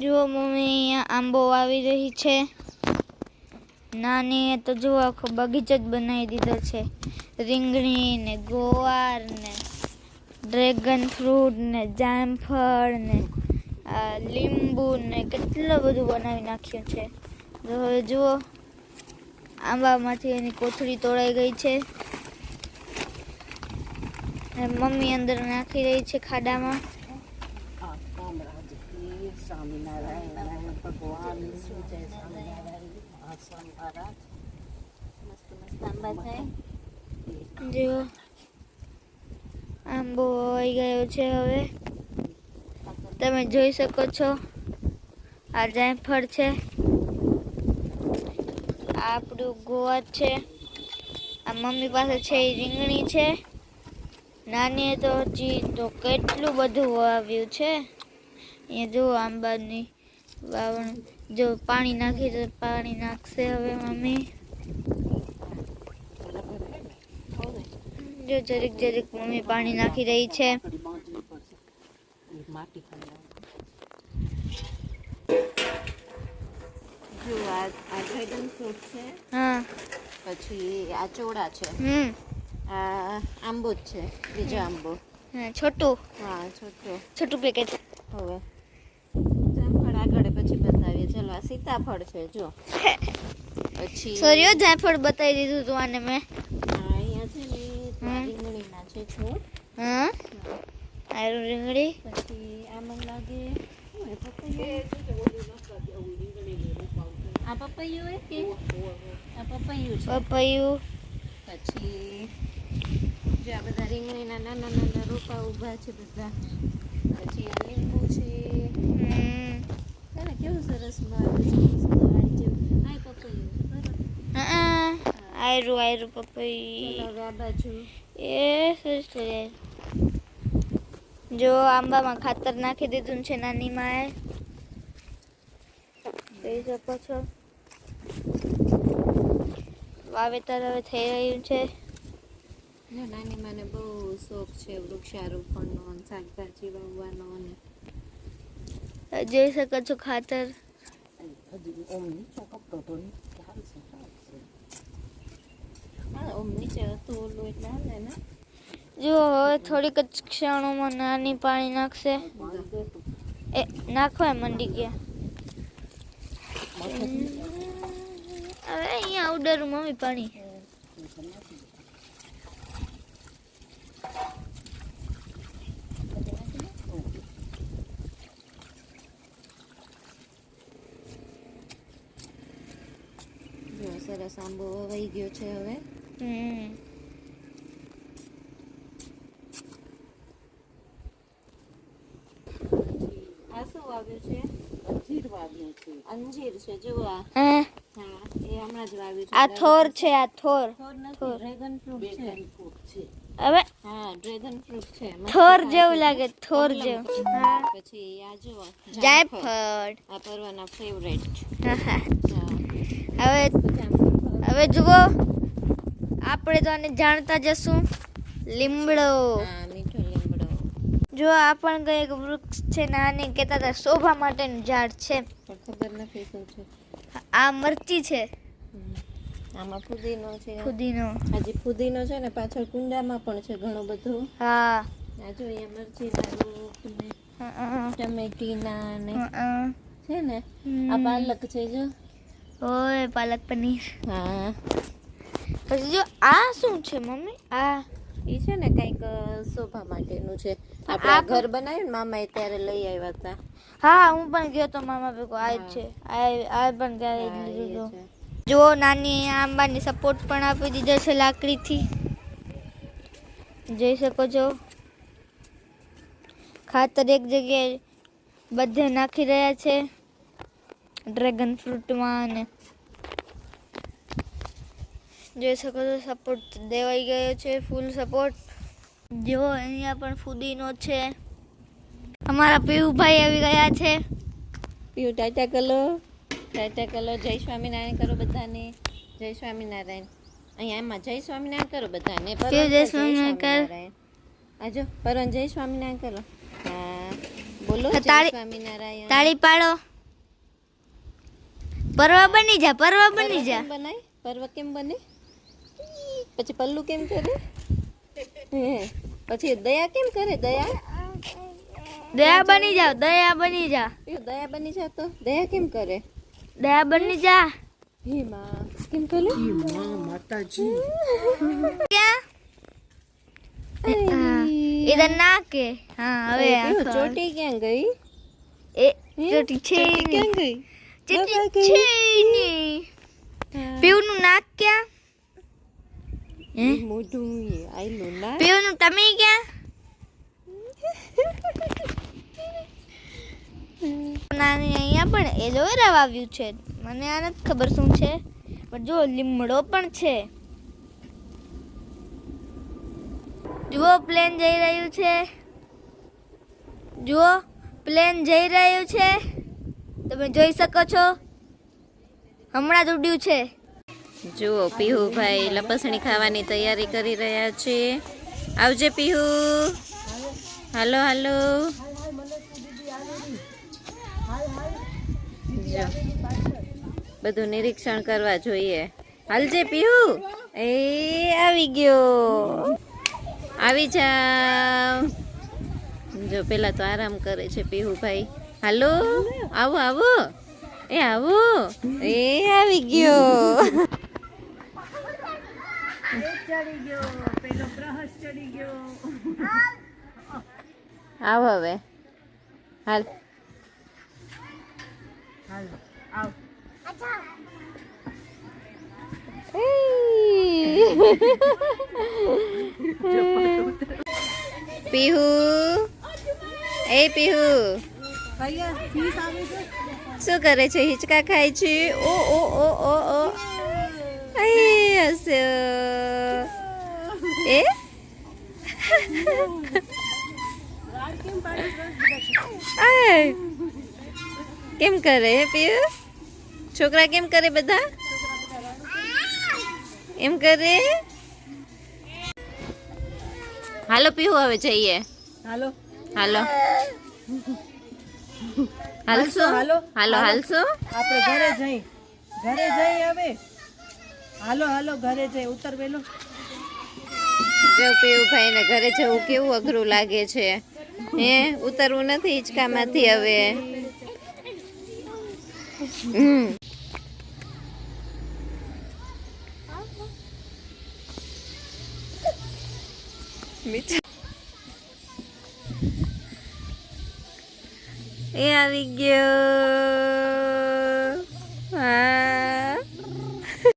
જો મમ્મી આંબો વાવી રહી છે. નાની તો જો આખો બગીચો જ બનાવી દીધો છે. રીંગણી ને ગોવાર ને ડ્રેગન ફ્રૂટ ને જામફળ ને લીંબુ ને કેટલું બધું બનાવી નાખ્યું છે. હવે જુઓ આંબામાંથી એની કોથળી તોડાઈ ગઈ છે. મમ્મી અંદર નાખી રહી છે ખાડામાં. જો આંબો વવાઈ ગયો છે. હવે તમે જોઈ શકો છો આ જાયફળ છે, આ આપણું ગોવાર છે, આ મમ્મી પાસે છે એ રીંગણી છે. નાની તો હજી તો કેટલું બધું વાવ્યું છે. અહીંયા જો આંબાની વાવણ, જો પાણી નાખી તો પાણી નાખશે હવે મમ્મી. જો જરીક જરીક મમ્મી પાણી નાખી રહી છે. જો આ ડ્રેગન ફ્રૂટ છે, હા, પછી આ ચોળા છે, આ આંબો જ છે, બીજો આંબો. હા, છોટું. હા, છોટું પેકેટ. હવે જામફળ આગળ પછી બતાવીએ. ચલો આ સીતાફળ છે જો. પછી સોરીઓ જાયફળ બતાવી દીધું તું આને મેં. અહીંયા છે ને રીંગણીના છે છોડ. હા, આ રીંગણી. પછી આ મને લાગે આ પપૈયું હોય કે આ પપૈયું છે. પપૈયું. પછી જો આ બધા રીંગણીના નાના નાના રોપા ઊભા છે બધા. પછી આ લીંબુ છે. કેવું સરસ આવ્યું છે. આ પપૈયું. આયરું પપૈયું. હવે આ બાજુ એ સરસ છે. જો આંબામાં ખાતર નાખી દીધું છે નાની માએ, જોઈ શકો છો. વાવેતર હવે થઈ રહ્યું છે. નાની માને બહુ શોખ છે વૃક્ષારોપણનો અને શાકભાજી વાવવાનો. અને જોઈ શકો છો ખાતર. નીચે હતું ઓલું એટલે હાલે ને. જો હવે થોડીક જ ક્ષણોમાં નાની પાણી નાખશે. એ નાખવા મંડી ગયા. હવે અહીંયા ઉડાડું મમ્મી પાણી. જો સરસ આંબો વહી ગયો છે હવે. આ શું વાવ્યું છે? અંજીર વાવ્યું છે. અંજીર છે જો આ. હા, એ હમણાં જ વાવ્યું છે. આ થોર છે. આ થોર ડ્રેગન ફ્રૂટ છે. હવે હા, ડ્રેગન ફ્રૂટ છે. થોર જેવું લાગે, થોર જેવું. હા, પછી આ જો જાયફળ. આ પરવાના ફેવરેટ. હવે જુઓ આપણે તો આને જાણતા જશું. લીમડો. હા, મીઠો લીમડો. જો આ પણ કંઈક વૃક્ષ છે. નાની કહેતા હતા શોભા માટેનું ઝાડ છે, પણ ખબર નથી શું છે. આ મરચી છે. આમાં ફુદીનો છે. ફુદીનો. હજી ફુદીનો છે ને પાછળ કુંડામાં પણ છે ઘણો બધો. હા, આ જો અહીંયા મરચીના રોપ ને ટમેટીના ને છે ને. આ પાલક છે જો. ઓય પાલક પનીર. હા, પછી જો આ શું છે મમ્મી? આ એ છે ને કંઈક શોભા માટેનું છે. આપણે ઘર બનાવ્યું ને મામાએ ત્યારે લઈ આવ્યા હતા. હા, હું પણ ગયો તો મામા ભેગો. આ જ છે. આ પણ ક્યારે લીધું. જો નાની આંબાની સપોર્ટ પણ આપી દીધો છે લાકડીથી, જોઈ શકો છો. ખાતર એક જગ્યાએ બધે નાખી રહ્યા છે ડ્રેગન ફ્રૂટમાં. અને જોઈ શકો છો સપોર્ટ દેવાઈ ગયો છે, ફૂલ સપોર્ટ. જો અહીંયા પણ ફુદીનો છે. અમારા પીયુભાઈ આવી ગયા છે. પીયુ ટાટા કલો. ટાટા કલો. જય સ્વામિનારાયણ કરો બધાને. જય સ્વામિનારાયણ. અહીંયા એમાં જય સ્વામિનારાયણ કરો બધાને. જય સ્વામિનારાયણ. આજો પરન જય સ્વામિનારાયણ કરો. હા, બોલો હા, જય તાળી- સ્વામિનારાયણ. તાળી પાડો. પરવા બની જા, પરવા બની જા. કેમ બનાય? પર્વ કેમ બને? પછી પલ્લુ કેમ કરે? હે પછી દયા કેમ કરે? દયા દયા બની જા, દયા બની જા, પીહુ દયા બની જા તો દયા કેમ કરે? દયા બની જા. હે માં કેમ કરે? ક્યાં? हाँ, इधर नाक है. हाँ, હવે પીહુ આંખો. ચોટી ક્યાં ગઈ? એ ચોટી છે ચોટી નહીં. ક્યાં ગઈ? ચોટી છે નહીં. પીવનું નાક ક્યાં? હે? મોઢું એ આયલું ના પીવનું ટમી ક્યાં? નાની અહીંયા પણ એલોવેરા વાવ્યું છે. મને આ નથી ખબર શું છે, પણ જો લીમડો પણ છે. જુઓ પ્લેન જઈ રહ્યું છે. જુઓ પ્લેન જઈ રહ્યું છે. તમે જોઈ શકો છો. હમણાં જ ઉડ્યું છે. જુઓ પીહુભાઈ લપસણી ખાવાની તૈયારી કરી રહ્યા છે. આવજે પીહુ. હાલો હાલો. જો, બધું નિરીક્ષણ કરવા જોઈએ. હાલજે પીહુ. એ આવી ગયો. આવી જાવ. જો પેલા તો આરામ કરે છે પીહુભાઈ. હાલો આવો આવો. એ આવો. એ આવી ગયો. આવ હવે હાલ. પીહુ એ પીહુ શું કરે છે? હિંચકા ખાય છે. ઓ ઓ ઓ ઓ ઓ હસ્યો. એ કેમ કરે પીહુ? છોકરા કેમ કરે? બધા એમ કરે. હાલો પીહુ હવે જઈએ. હાલો હાલો હાલશો? હાલો હાલો હાલશો? આપણે ઘરે જઈ હવે. હાલો હાલો ઘરે જઈ. ઉતર વેલો. જો પીહુભાઈ ને ઘરે જવું કેવું અઘરું લાગે છે. હે ઉતરવું નથી હિંચકામાંથી હવે. એ આવી ગયો.